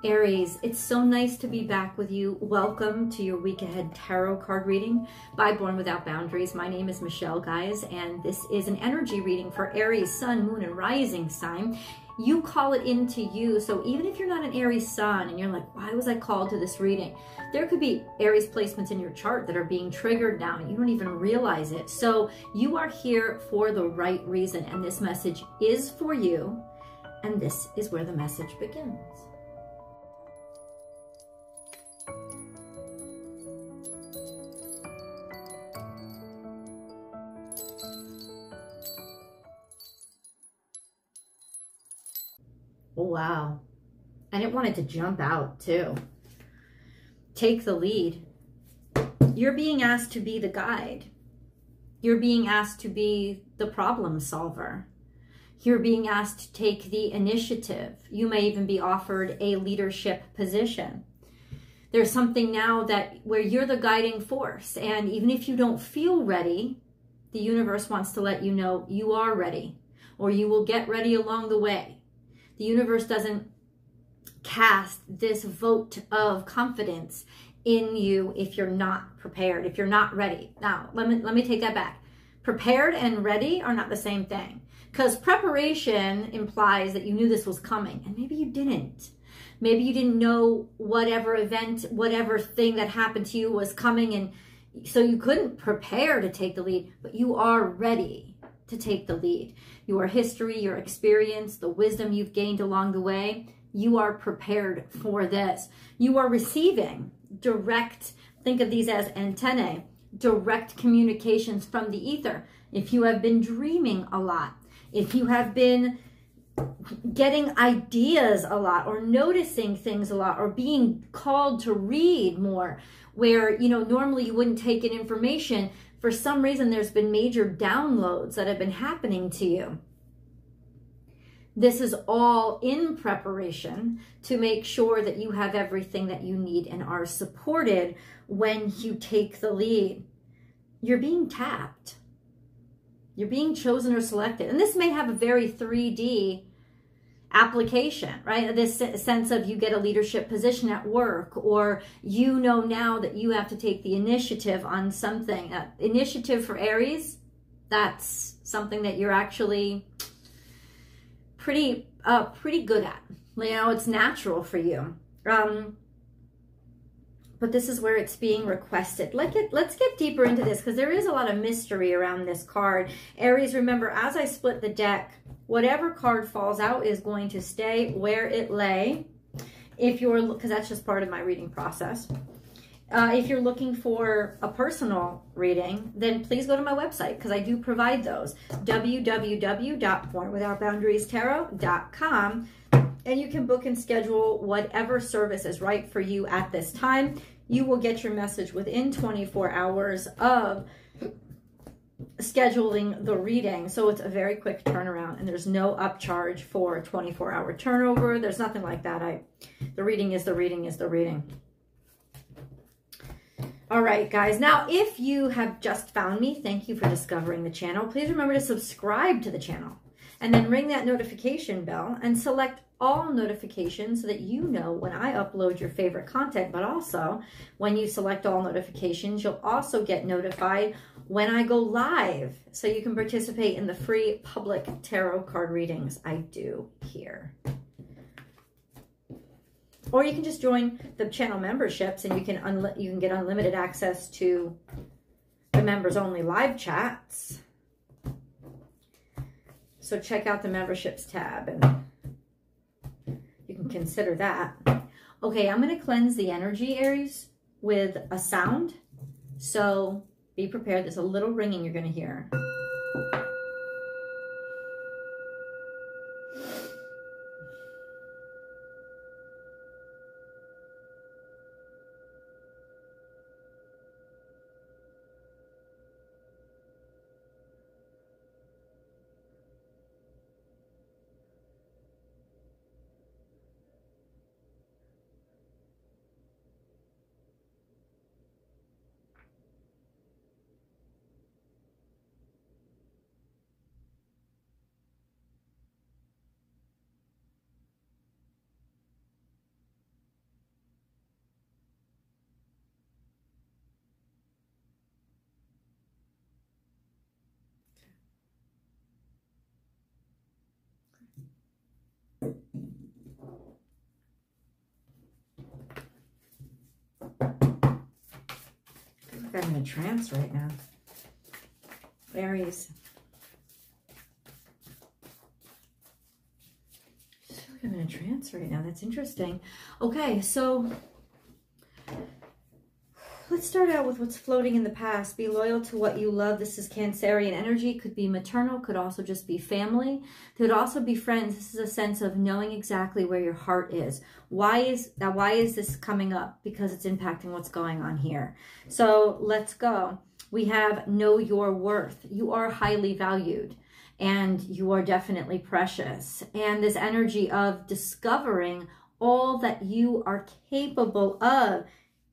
Aries, it's so nice to be back with you. Welcome to your week ahead tarot card reading by Born Without Boundaries. My name is Michelle, guys, and this is an energy reading for Aries, Sun, Moon, and Rising sign. You call it into you. So even if you're not an Aries Sun and you're like, why was I called to this reading? There could be Aries placements in your chart that are being triggered now and you don't even realize it. So you are here for the right reason, and this message is for you, and this is where the message begins. Oh, wow. And it wanted to jump out too. Take the lead. You're being asked to be the guide. You're being asked to be the problem solver. You're being asked to take the initiative. You may even be offered a leadership position. There's something now where you're the guiding force. And even if you don't feel ready, the universe wants to let you know you are ready, or you will get ready along the way. The universe doesn't cast this vote of confidence in you if you're not prepared, if you're not ready. Now, let me take that back. Prepared and ready are not the same thing, because preparation implies that you knew this was coming, and maybe you didn't. Maybe you didn't know whatever event, whatever thing that happened to you was coming, and so you couldn't prepare to take the lead, but you are ready to take the lead. Your history, your experience, the wisdom you've gained along the way, you are prepared for this. You are receiving direct, think of these as antennae, direct communications from the ether. If you have been dreaming a lot, if you have been getting ideas a lot, or noticing things a lot, or being called to read more, where, you know, normally you wouldn't take in information, for some reason there's been major downloads that have been happening to you. This is all in preparation to make sure that you have everything that you need and are supported when you take the lead. You're being tapped. You're being chosen or selected. And this may have a very 3D application, right? This sense of you get a leadership position at work, or you know now that you have to take the initiative on something. Initiative for Aries, that's something that you're actually pretty good at. You know, it's natural for you. But this is where it's being requested. Let's get deeper into this, because there is a lot of mystery around this card. Aries, remember, as I split the deck, whatever card falls out is going to stay where it lay. If you're, because that's just part of my reading process. If you're looking for a personal reading, then please go to my website, because I do provide those. www.bornwithoutboundariestarot.com. And you can book and schedule whatever service is right for you at this time. You will get your message within 24 hours of scheduling the reading. So it's a very quick turnaround, and there's no upcharge for 24-hour turnover. There's nothing like that. The reading is the reading is the reading. All right, guys. Now, if you have just found me, thank you for discovering the channel. Please remember to subscribe to the channel, and then ring that notification bell and select all notifications so that you know when I upload your favorite content. But also, when you select all notifications, you'll also get notified when I go live, so you can participate in the free public tarot card readings I do here. Or you can just join the channel memberships, and you can get unlimited access to the members only live chats. So check out the memberships tab, and you can consider that. Okay, I'm going to cleanse the energy, Aries, with a sound. So be prepared. There's a little ringing you're going to hear. I'm in a trance right now. Aries. I feel like I'm in a trance right now. That's interesting. Okay, so let's start out with what's floating in the past. Be loyal to what you love. This is Cancerian energy. Could be maternal, could also just be family. Could also be friends. This is a sense of knowing exactly where your heart is. Why is this coming up? Because it's impacting what's going on here. So let's go. We have know your worth. You are highly valued and you are definitely precious. And this energy of discovering all that you are capable of.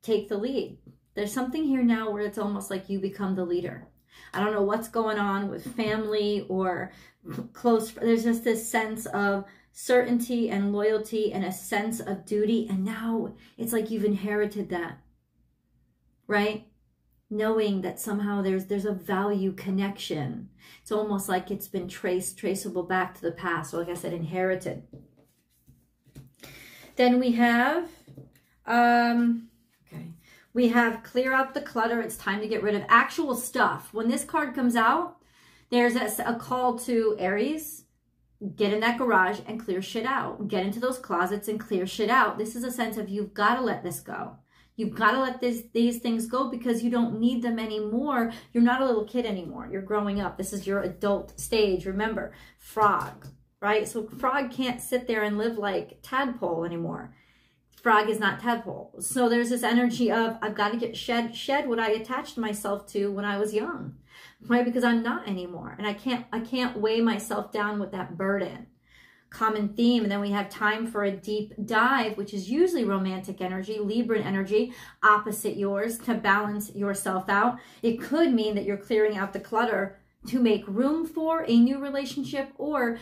Take the lead. There's something here now where it's almost like you become the leader. I don't know what's going on with family or close. There's just this sense of certainty and loyalty and a sense of duty. And now it's like you've inherited that, right? Knowing that somehow there's a value connection. It's almost like it's been traceable back to the past. So like I said, inherited. Then we have, we have clear out the clutter. It's time to get rid of actual stuff. When this card comes out, there's a call to Aries. Get in that garage and clear shit out. Get into those closets and clear shit out. This is a sense of you've got to let this go. You've got to let these things go because you don't need them anymore. You're not a little kid anymore. You're growing up. This is your adult stage. Remember, frog, right? So frog can't sit there and live like tadpole anymore. Frog is not tadpole. So there's this energy of I've got to get shed what I attached myself to when I was young, right? Because I'm not anymore, and I can't weigh myself down with that burden. Common theme, and then we have time for a deep dive, which is usually romantic energy, Libran energy, opposite yours, to balance yourself out. It could mean that you're clearing out the clutter to make room for a new relationship, or,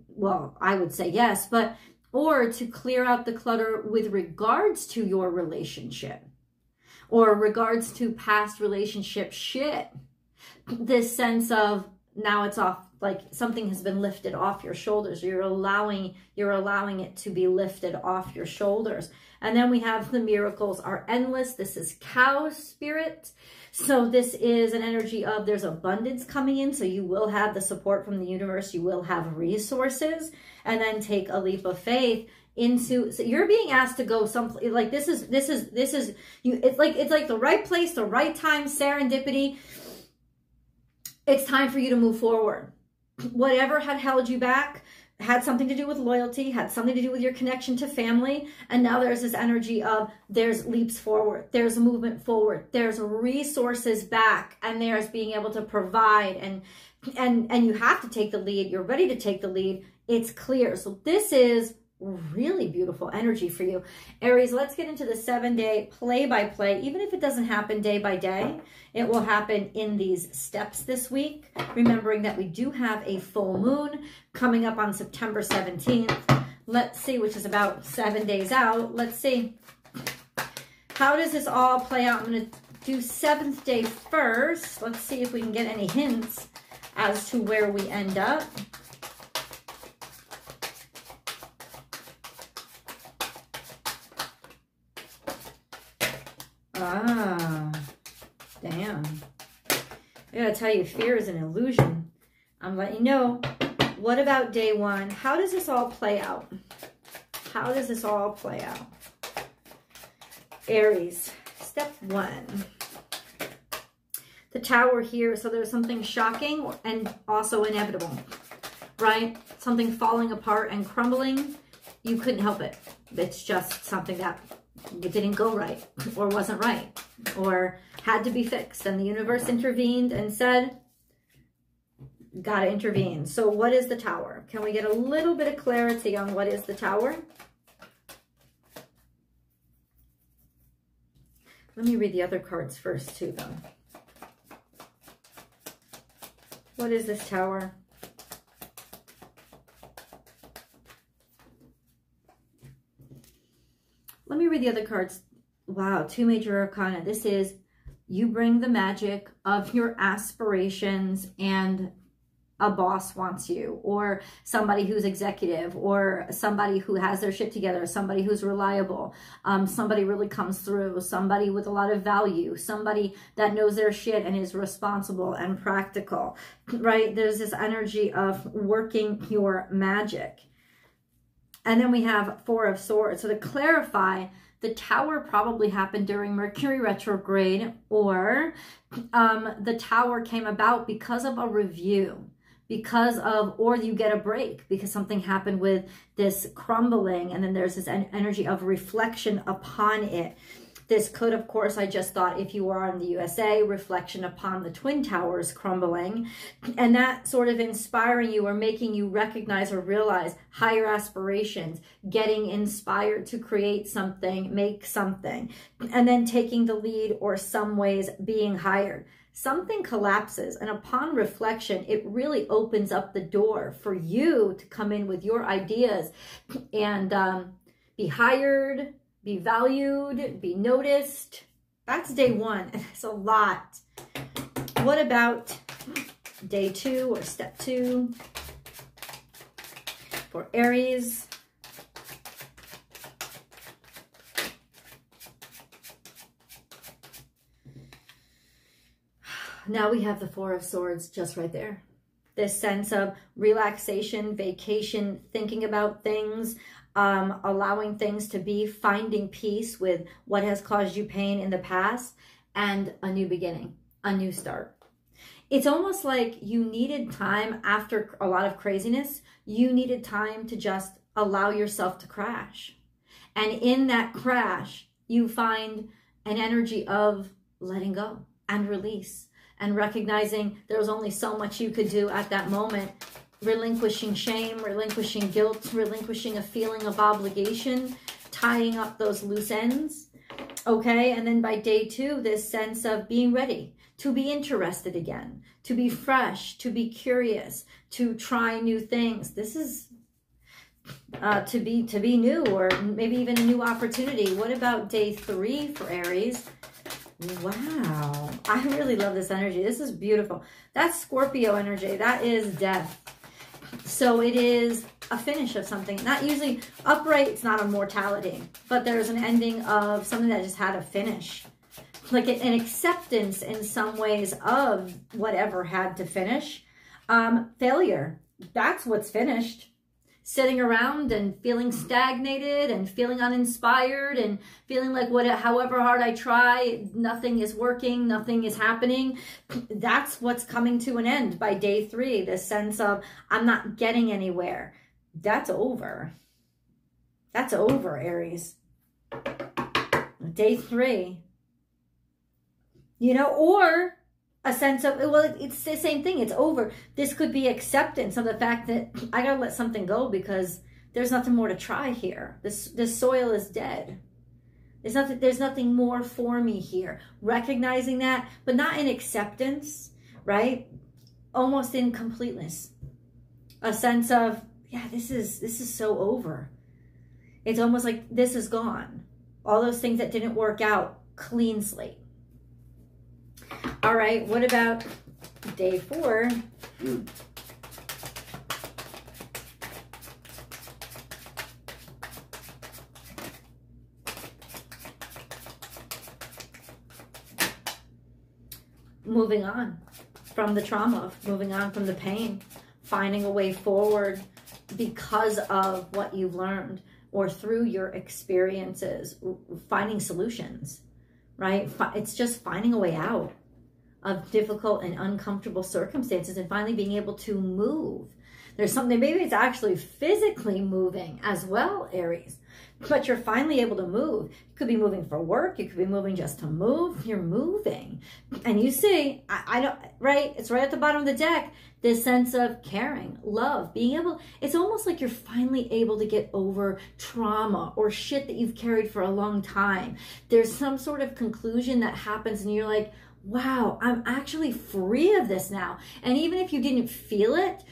well, I would say yes, but or to clear out the clutter with regards to your relationship or regards to past relationship shit. This sense of now it's off, like something has been lifted off your shoulders. You're allowing it to be lifted off your shoulders. And then we have the miracles are endless. This is cow spirit. So this is an energy of there's abundance coming in. So you will have the support from the universe. You will have resources, and then take a leap of faith into, so you're being asked to go someplace like this is you. It's like the right place, the right time, serendipity. It's time for you to move forward. Whatever had held you back had something to do with loyalty, had something to do with your connection to family. And now there's this energy of there's leaps forward, there's movement forward, there's resources back, and there's being able to provide, and you have to take the lead. You're ready to take the lead. It's clear. So this is really beautiful energy for you. Aries, let's get into the 7-day play-by-play. Even if it doesn't happen day by day, it will happen in these steps this week. Remembering that we do have a full moon coming up on September 17th. Let's see, which is about 7 days out. Let's see. How does this all play out? I'm going to do 7th day first. Let's see if we can get any hints as to where we end up. Ah, damn. I gotta tell you, fear is an illusion. I'm letting you know. What about day 1? How does this all play out? How does this all play out? Aries, step 1. The Tower here. So there's something shocking and also inevitable, right? Something falling apart and crumbling. You couldn't help it. It's just something that it didn't go right, or wasn't right, or had to be fixed, and the universe intervened and said, gotta intervene. So what is the Tower? Can we get a little bit of clarity on what is the Tower? Let me read the other cards first too, though. What is this Tower? Let me read the other cards. Wow, 2 major arcana. This is you bring the magic of your aspirations and a boss wants you, or somebody who's executive, or somebody who has their shit together, somebody who's reliable, somebody really comes through, somebody with a lot of value, somebody that knows their shit and is responsible and practical, right? There's this energy of working your magic. And then we have Four of Swords. So to clarify, the Tower probably happened during Mercury retrograde, or the Tower came about because of a review, or you get a break because something happened with this crumbling, and then there's this energy of reflection upon it. This could, of course, I just thought, if you are in the USA, reflection upon the Twin Towers crumbling, and that sort of inspiring you or making you recognize or realize higher aspirations, getting inspired to create something, make something, and then taking the lead, or some ways being hired. Something collapses, and upon reflection, it really opens up the door for you to come in with your ideas and be hired, be valued, be noticed. That's day one. It's a lot. What about day 2 or step 2 for Aries? Now we have the Four of Swords just right there. This sense of relaxation, vacation, thinking about things, allowing things to be, finding peace with what has caused you pain in the past, and a new beginning, a new start. It's almost like you needed time after a lot of craziness. You needed time to just allow yourself to crash. And in that crash, you find an energy of letting go and release, and recognizing there was only so much you could do at that moment, relinquishing shame, relinquishing guilt, relinquishing a feeling of obligation, tying up those loose ends, okay? And then by day 2, this sense of being ready to be interested again, to be fresh, to be curious, to try new things. This is to be new, or maybe even a new opportunity. What about day 3 for Aries? Wow, I really love this energy. This is beautiful. That's Scorpio energy. That is death. So it is a finish of something. Not usually upright, it's not a mortality, but there's an ending of something that just had a finish. Like an acceptance in some ways of whatever had to finish. Failure, that's what's finished. Sitting around and feeling stagnated and feeling uninspired and feeling like however hard I try, nothing is working, nothing is happening. That's what's coming to an end by day 3. This sense of I'm not getting anywhere. That's over. That's over, Aries. Day 3. You know, or a sense of, well, it's the same thing. It's over. This could be acceptance of the fact that I got to let something go because there's nothing more to try here. This soil is dead. There's nothing more for me here. Recognizing that, but not in acceptance, right? Almost in completeness. A sense of, yeah, this is so over. It's almost like this is gone. All those things that didn't work out, clean slate. All right, what about day 4? Moving on from the trauma, moving on from the pain, finding a way forward because of what you've learned or through your experiences, finding solutions, right? It's just finding a way out of difficult and uncomfortable circumstances and finally being able to move. There's something, maybe it's actually physically moving as well, Aries, but you're finally able to move. You could be moving for work. You could be moving just to move. You're moving. And you see, I don't, right? It's right at the bottom of the deck. This sense of caring, love, being able, it's almost like you're finally able to get over trauma or shit that you've carried for a long time. There's some sort of conclusion that happens and you're like, wow, I'm actually free of this now. And even if you didn't feel it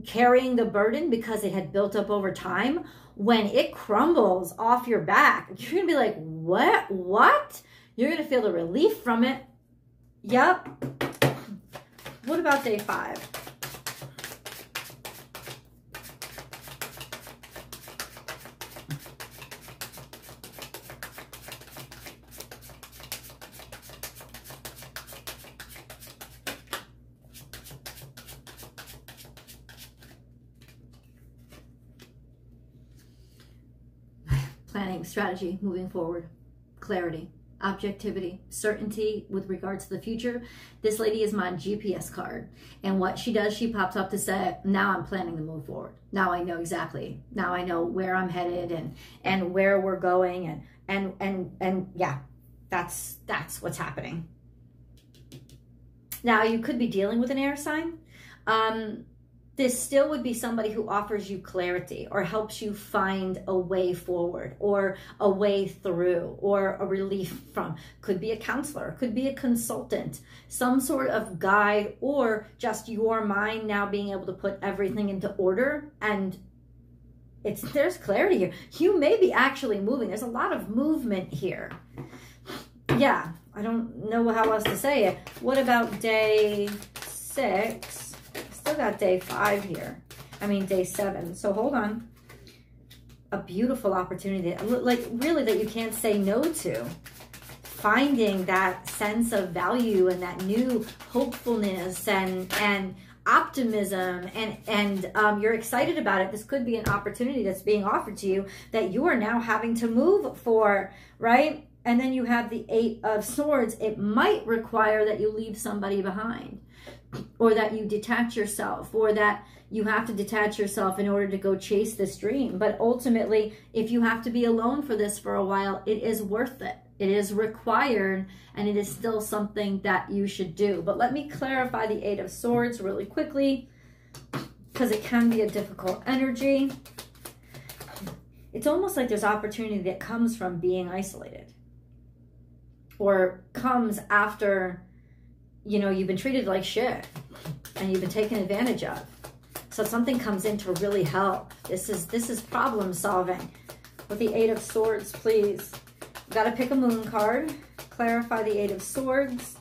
carrying the burden because it had built up over time, when it crumbles off your back, you're going to be like, what? You're going to feel the relief from it. Yep. What about day 5? planning, strategy, moving forward, clarity, objectivity, certainty with regards to the future. This lady is my GPS card. And what she does, she pops up to say, now I'm planning to move forward. Now I know exactly. Now I know where I'm headed and where we're going. And yeah, that's what's happening. Now you could be dealing with an air sign. This still would be somebody who offers you clarity or helps you find a way forward or a way through or a relief from. Could be a counselor, could be a consultant, some sort of guide, or just your mind now being able to put everything into order. And there's clarity here. You may be actually moving. There's a lot of movement here. Yeah, I don't know how else to say it. What about day 6? Still got day 5 here. I mean, day 7. So hold on. A beautiful opportunity, like really that you can't say no to. Finding that sense of value and that new hopefulness and optimism and you're excited about it. This could be an opportunity that's being offered to you that you are now having to move for, right? And then you have the 8 of Swords. It might require that you leave somebody behind, or that you detach yourself, or that you have to detach yourself in order to go chase this dream. But ultimately, if you have to be alone for this for a while, it is worth it. It is required, and it is still something that you should do. But let me clarify the 8 of Swords really quickly, because it can be a difficult energy. It's almost like there's opportunity that comes from being isolated, or comes after, you know, you've been treated like shit and you've been taken advantage of. So something comes in to really help. This is problem solving. With the 8 of Swords, please. You've got to pick a moon card. Clarify the 8 of Swords.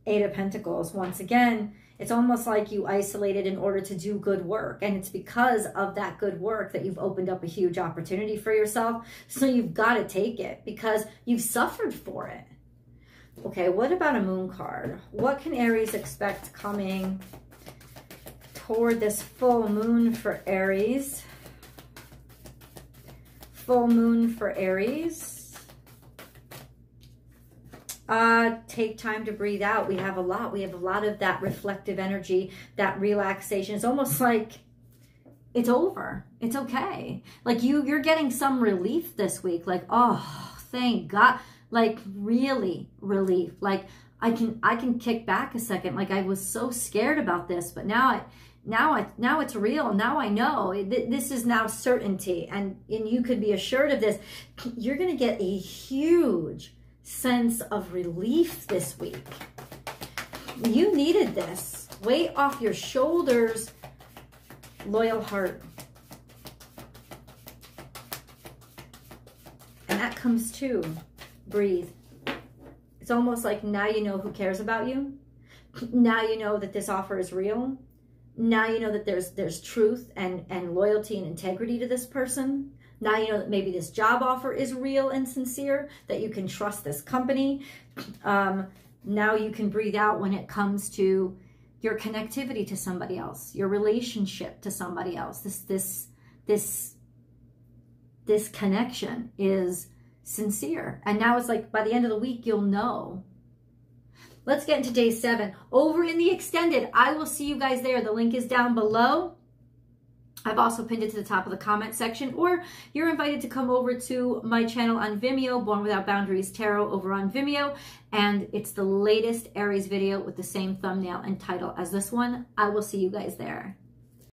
8 of Pentacles. Once again, it's almost like you isolated in order to do good work. And it's because of that good work that you've opened up a huge opportunity for yourself. So you've got to take it because you've suffered for it. Okay, what about a moon card? What can Aries expect coming toward this full moon for Aries? Full moon for Aries. Take time to breathe out. We have a lot of that reflective energy, that relaxation. It's almost like it's over. It's okay. Like you're getting some relief this week. Like, oh, thank God. Like really relief. Like I can kick back a second. Like I was so scared about this, but now it's real. Now I know this is now certainty, and you could be assured of this. You're going to get a huge sense of relief this week. You needed this. Weight off your shoulders. Loyal heart. And that comes too. Breathe. It's almost like now you know who cares about you. Now you know that this offer is real. Now you know that there's truth and loyalty and integrity to this person. Now you know that maybe this job offer is real and sincere, that you can trust this company. Now you can breathe out when it comes to your connectivity to somebody else, your relationship to somebody else. This connection is sincere. And now it's like by the end of the week, you'll know. Let's get into day 7. Over in the extended, I will see you guys there. The link is down below. I've also pinned it to the top of the comment section, or you're invited to come over to my channel on Vimeo, Born Without Boundaries Tarot over on Vimeo, and it's the latest Aries video with the same thumbnail and title as this one. I will see you guys there.